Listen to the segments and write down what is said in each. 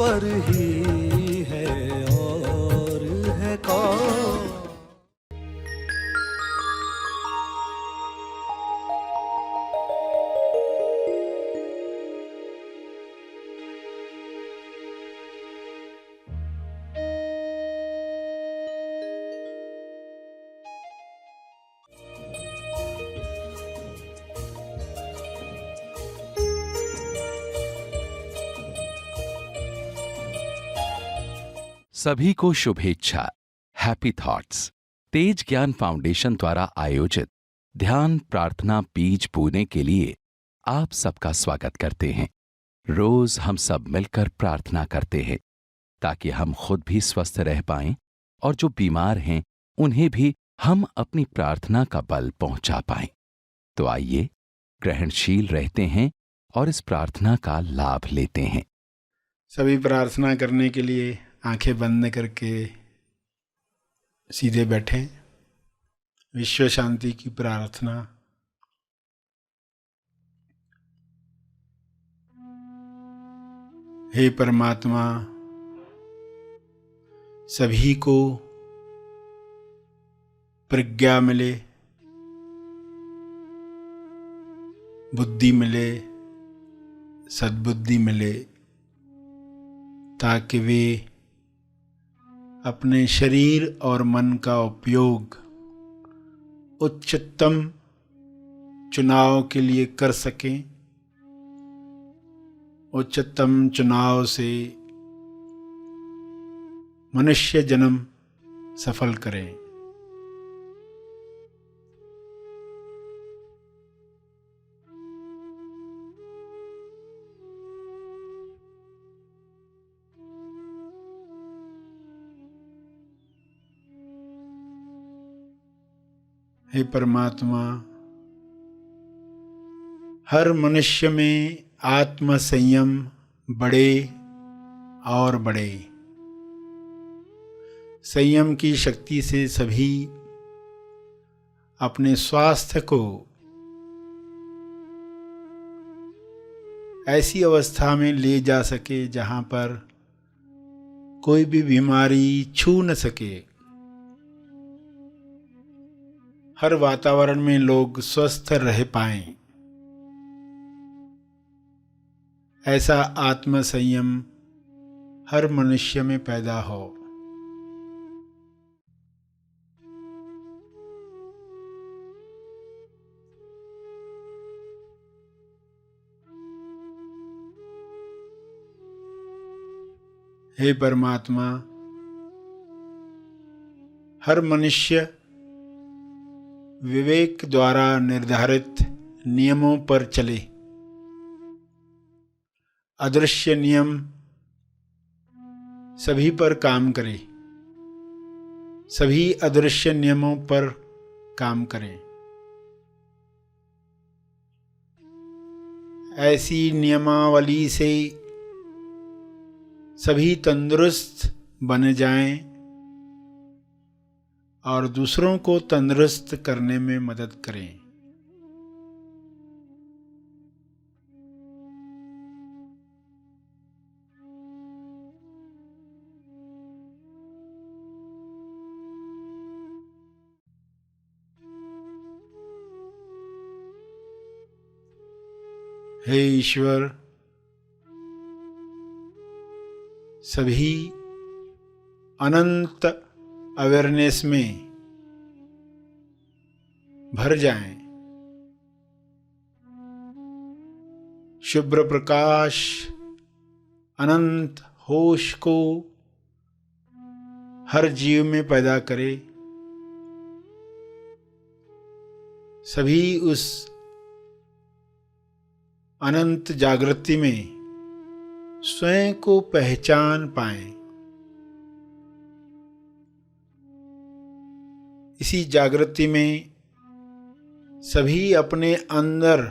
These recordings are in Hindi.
ईश्वर ही है और है कौन। सभी को शुभेच्छा। हैप्पी थॉट्स तेज ज्ञान फाउंडेशन द्वारा आयोजित ध्यान प्रार्थना बीज बोने के लिए आप सबका स्वागत करते हैं। रोज हम सब मिलकर प्रार्थना करते हैं ताकि हम खुद भी स्वस्थ रह पाएं और जो बीमार हैं उन्हें भी हम अपनी प्रार्थना का बल पहुंचा पाएं। तो आइए ग्रहणशील रहते हैं और इस प्रार्थना का लाभ लेते हैं। सभी प्रार्थना करने के लिए आंखें बंद करके सीधे बैठें। विश्व शांति की प्रार्थना। हे परमात्मा, सभी को प्रज्ञा मिले, बुद्धि मिले, सद्बुद्धि मिले, ताकि वे अपने शरीर और मन का उपयोग उच्चतम चुनाव के लिए कर सकें। उच्चतम चुनाव से मनुष्य जन्म सफल करें। हे परमात्मा, हर मनुष्य में आत्म संयम बढ़े और बढ़े। संयम की शक्ति से सभी अपने स्वास्थ्य को ऐसी अवस्था में ले जा सके जहां पर कोई भी बीमारी छू न सके। हर वातावरण में लोग स्वस्थ रह पाएं, ऐसा आत्म संयम हर मनुष्य में पैदा हो। हे परमात्मा, हर मनुष्य विवेक द्वारा निर्धारित नियमों पर चले। अदृश्य नियम सभी पर काम करे, सभी अदृश्य नियमों पर काम करें। ऐसी नियमावली से सभी तंदुरुस्त बन जाएं और दूसरों को तंदुरुस्त करने में मदद करें। हे ईश्वर, सभी अनंत अवेयरनेस में भर जाएं। शुभ्र प्रकाश अनंत होश को हर जीव में पैदा करे। सभी उस अनंत जागृति में स्वयं को पहचान पाएं। इसी जागृति में सभी अपने अंदर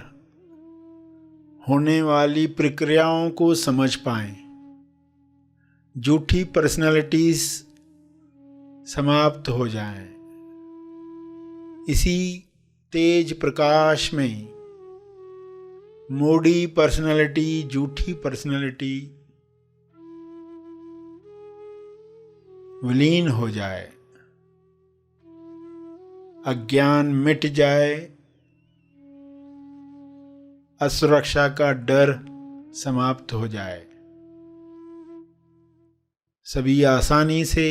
होने वाली प्रक्रियाओं को समझ पाएं। झूठी पर्सनालिटीज समाप्त हो जाएं। इसी तेज प्रकाश में मोडी पर्सनालिटी, झूठी पर्सनालिटी विलीन हो जाए, अज्ञान मिट जाए, असुरक्षा का डर समाप्त हो जाए, सभी आसानी से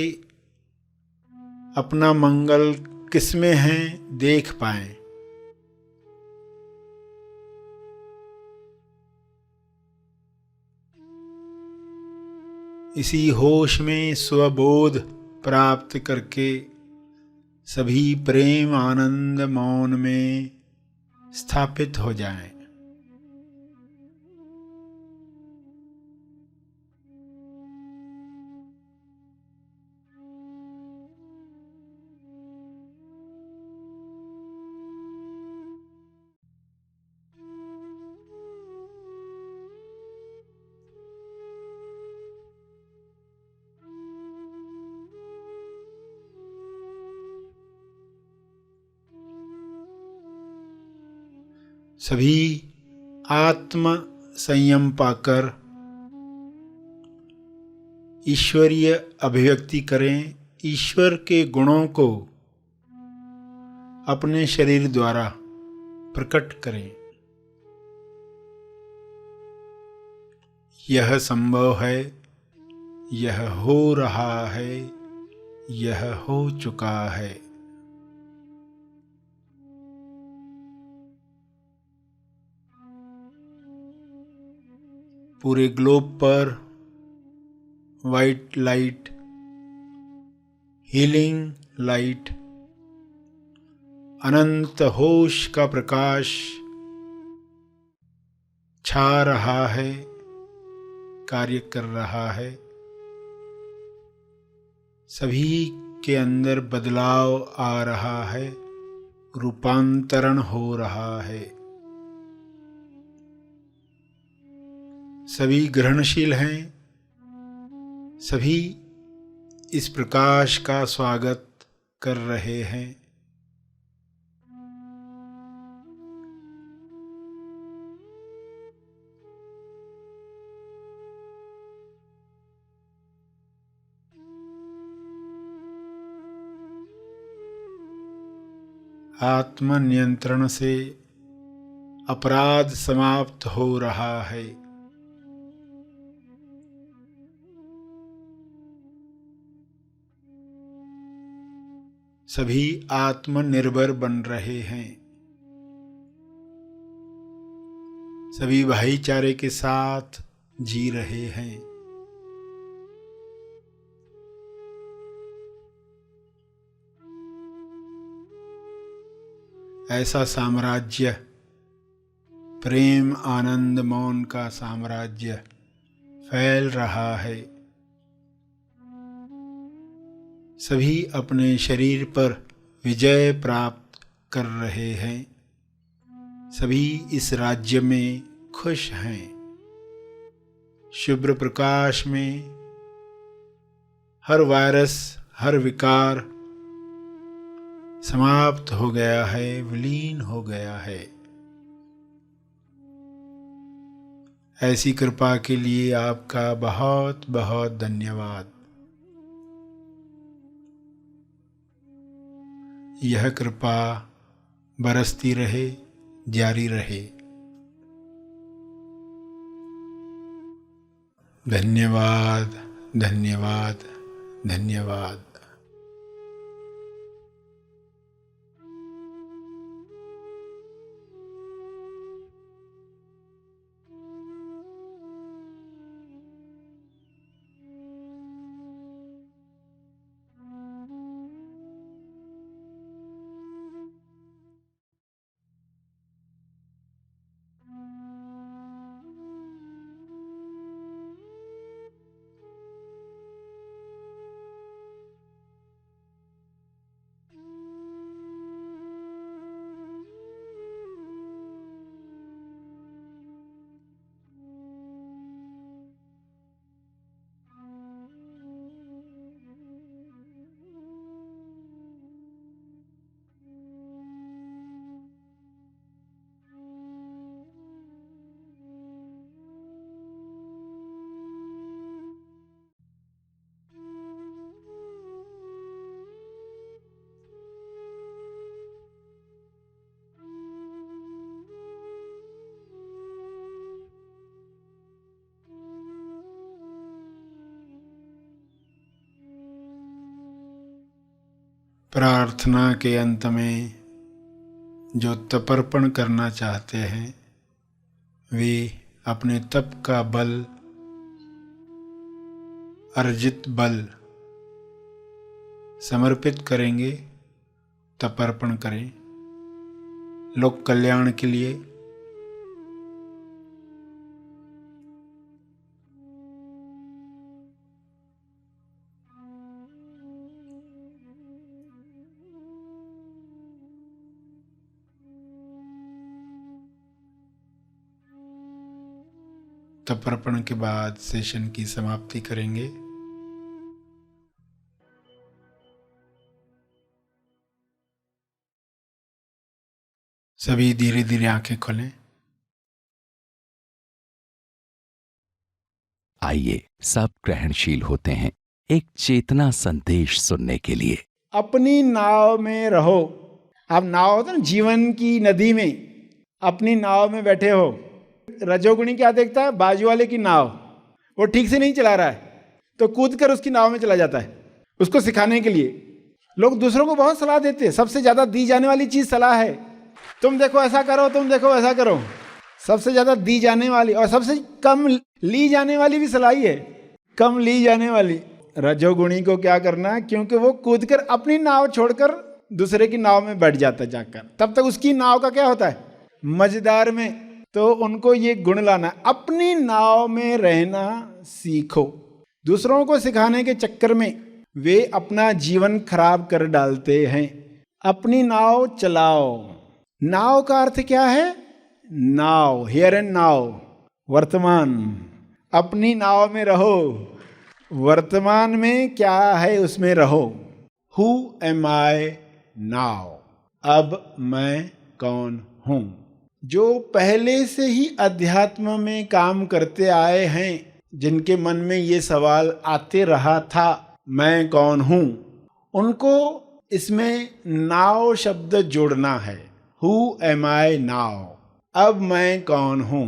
अपना मंगल किसमें है देख पाएं। इसी होश में स्वबोध प्राप्त करके सभी प्रेम आनंद मौन में स्थापित हो जाएं। सभी आत्म संयम पाकर ईश्वरीय अभिव्यक्ति करें, ईश्वर के गुणों को अपने शरीर द्वारा प्रकट करें। यह संभव है, यह हो रहा है, यह हो चुका है। पूरे ग्लोब पर वाइट लाइट, हीलिंग लाइट, अनंत होश का प्रकाश छा रहा है, कार्य कर रहा है। सभी के अंदर बदलाव आ रहा है, रूपांतरण हो रहा है। सभी ग्रहणशील हैं, सभी इस प्रकाश का स्वागत कर रहे हैं। आत्म नियंत्रण से अपराध समाप्त हो रहा है। सभी आत्मनिर्भर बन रहे हैं। सभी भाईचारे के साथ जी रहे हैं। ऐसा साम्राज्य, प्रेम आनंद मौन का साम्राज्य फैल रहा है। सभी अपने शरीर पर विजय प्राप्त कर रहे हैं। सभी इस राज्य में खुश हैं। शुभ्र प्रकाश में हर वायरस, हर विकार समाप्त हो गया है, विलीन हो गया है। ऐसी कृपा के लिए आपका बहुत बहुत धन्यवाद। यह कृपा बरसती रहे, जारी रहे। धन्यवाद, धन्यवाद, धन्यवाद। प्रार्थना के अंत में जो तपर्पण करना चाहते हैं वे अपने तप का बल, अर्जित बल समर्पित करेंगे, तपर्पण करें लोक कल्याण के लिए। तपर्पण के बाद सेशन की समाप्ति करेंगे। सभी धीरे धीरे आंखें खोलें। आइए सब ग्रहणशील होते हैं एक चेतना संदेश सुनने के लिए। अपनी नाव में रहो। आप नाव होता ना जीवन की नदी में, अपनी नाव में बैठे हो। रजोगुणी क्या देखता है? बाजू वाले की नाव वो ठीक से नहीं चला रहा है तो कूद कर उसकी नाव में चला जाता है उसको सिखाने के लिए। लोग दूसरों को बहुत सलाह देते हैं। सबसे ज्यादा दी जाने वाली चीज सलाह है। तुम देखो ऐसा करो, तुम देखो ऐसा करो। सबसे ज्यादा दी जाने वाली और सबसे कम ली जाने वाली भी सलाह ही है, कम ली जाने वाली। रजोगुणी को क्या करना है? क्योंकि वो कूद कर अपनी नाव छोड़कर दूसरे की नाव में बैठ जाता है जाकर, तब तक उसकी नाव का क्या होता है? मजेदार में। तो उनको ये गुण लाना, अपनी नाव में रहना सीखो। दूसरों को सिखाने के चक्कर में वे अपना जीवन खराब कर डालते हैं। अपनी नाव चलाओ। नाव का अर्थ क्या है? नाव, हियर एंड नाउ, वर्तमान। अपनी नाव में रहो, वर्तमान में क्या है उसमें रहो। Who am I now? अब मैं कौन हूं? जो पहले से ही अध्यात्म में काम करते आए हैं, जिनके मन में ये सवाल आते रहा था मैं कौन हूं, उनको इसमें नाव शब्द जोड़ना है। Who am I now? अब मैं कौन हूं?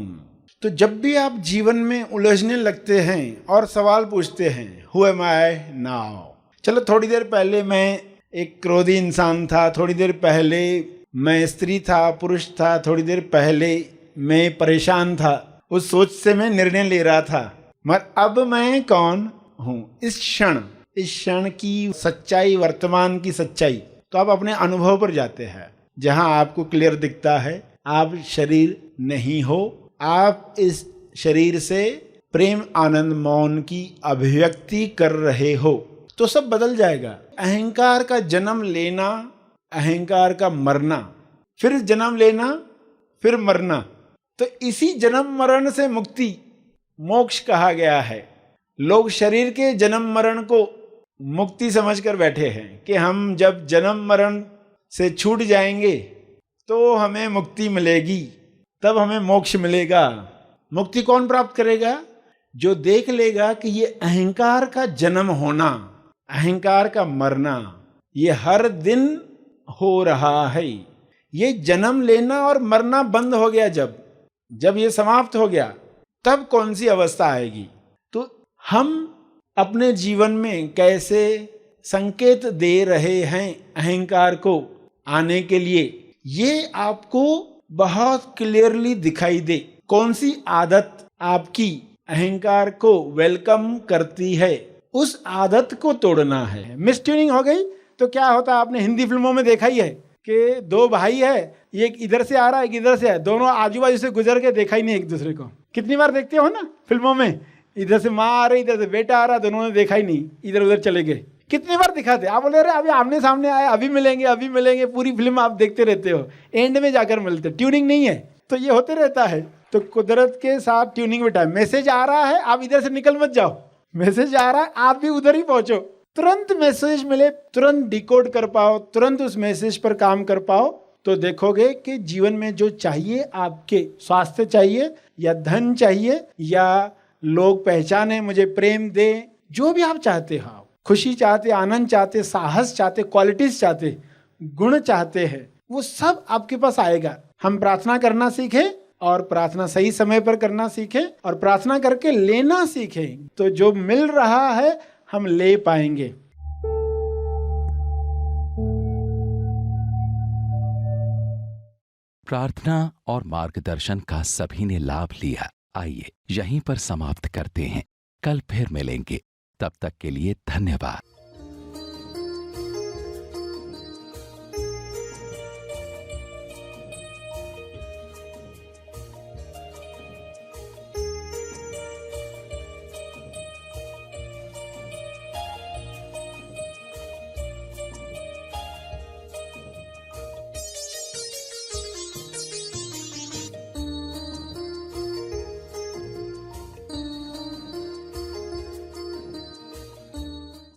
तो जब भी आप जीवन में उलझने लगते हैं और सवाल पूछते हैं हु एम आई नाउ, चलो थोड़ी देर पहले मैं एक क्रोधी इंसान था, थोड़ी देर पहले मैं स्त्री था, पुरुष था, थोड़ी देर पहले मैं परेशान था, उस सोच से मैं निर्णय ले रहा था, मगर अब मैं कौन हूं? इस क्षण की सच्चाई, वर्तमान की सच्चाई। तो आप अपने अनुभव पर जाते हैं जहां आपको क्लियर दिखता है आप शरीर नहीं हो, आप इस शरीर से प्रेम आनंद मौन की अभिव्यक्ति कर रहे हो, तो सब बदल जाएगा। अहंकार का जन्म लेना, अहंकार का मरना, फिर जन्म लेना, फिर मरना, तो इसी जन्म मरण से मुक्ति मोक्ष कहा गया है। लोग शरीर के जन्म मरण को मुक्ति समझकर बैठे हैं कि हम जब जन्म मरण से छूट जाएंगे तो हमें मुक्ति मिलेगी, तब हमें मोक्ष मिलेगा। मुक्ति कौन प्राप्त करेगा? जो देख लेगा कि ये अहंकार का जन्म होना, अहंकार का मरना, ये हर दिन हो रहा है। ये जन्म लेना और मरना बंद हो गया, जब ये समाप्त हो गया, तब कौन सी अवस्था आएगी? तो हम अपने जीवन में कैसे संकेत दे रहे हैं अहंकार को आने के लिए, ये आपको बहुत क्लियरली दिखाई दे। कौन सी आदत आपकी अहंकार को वेलकम करती है, उस आदत को तोड़ना है। मिस ट्यूनिंग हो गई तो क्या होता है? आपने हिंदी फिल्मों में देखा ही है कि दो भाई है, एक इधर से आ रहा है, एक इधर से है, दोनों आजू बाजू से गुजर के देखा ही नहीं एक दूसरे को। कितनी बार देखते हो ना फिल्मों में, इधर से माँ आ रही, इधर से बेटा आ रहा, दोनों ने देखा ही नहीं, इधर उधर चले गए। कितनी बार दिखाते, आप बोले अरे अभी आमने सामने आए, अभी मिलेंगे अभी मिलेंगे, पूरी फिल्म आप देखते रहते हो, एंड में जाकर मिलते। ट्यूनिंग नहीं है, तो ये होते रहता है। तो कुदरत के साथ ट्यूनिंग बेटा, मैसेज आ रहा है आप इधर से निकल मत जाओ, मैसेज आ रहा है आप भी उधर ही पहुंचो। तुरंत मैसेज मिले, तुरंत डिकोड कर पाओ, तुरंत उस मैसेज पर काम कर पाओ, तो देखोगे कि जीवन में जो चाहिए, आपके स्वास्थ्य चाहिए या धन चाहिए या लोग पहचाने, मुझे प्रेम दे, जो भी आप चाहते हो, खुशी चाहते, आनंद चाहते, साहस चाहते, क्वालिटीज चाहते, गुण चाहते हैं, वो सब आपके पास आएगा। हम प्रार्थना करना सीखें और प्रार्थना सही समय पर करना सीखें और प्रार्थना करके लेना सीखें, तो जो मिल रहा है हम ले पाएंगे। प्रार्थना और मार्गदर्शन का सभी ने लाभ लिया। आइए यहीं पर समाप्त करते हैं, कल फिर मिलेंगे, तब तक के लिए धन्यवाद।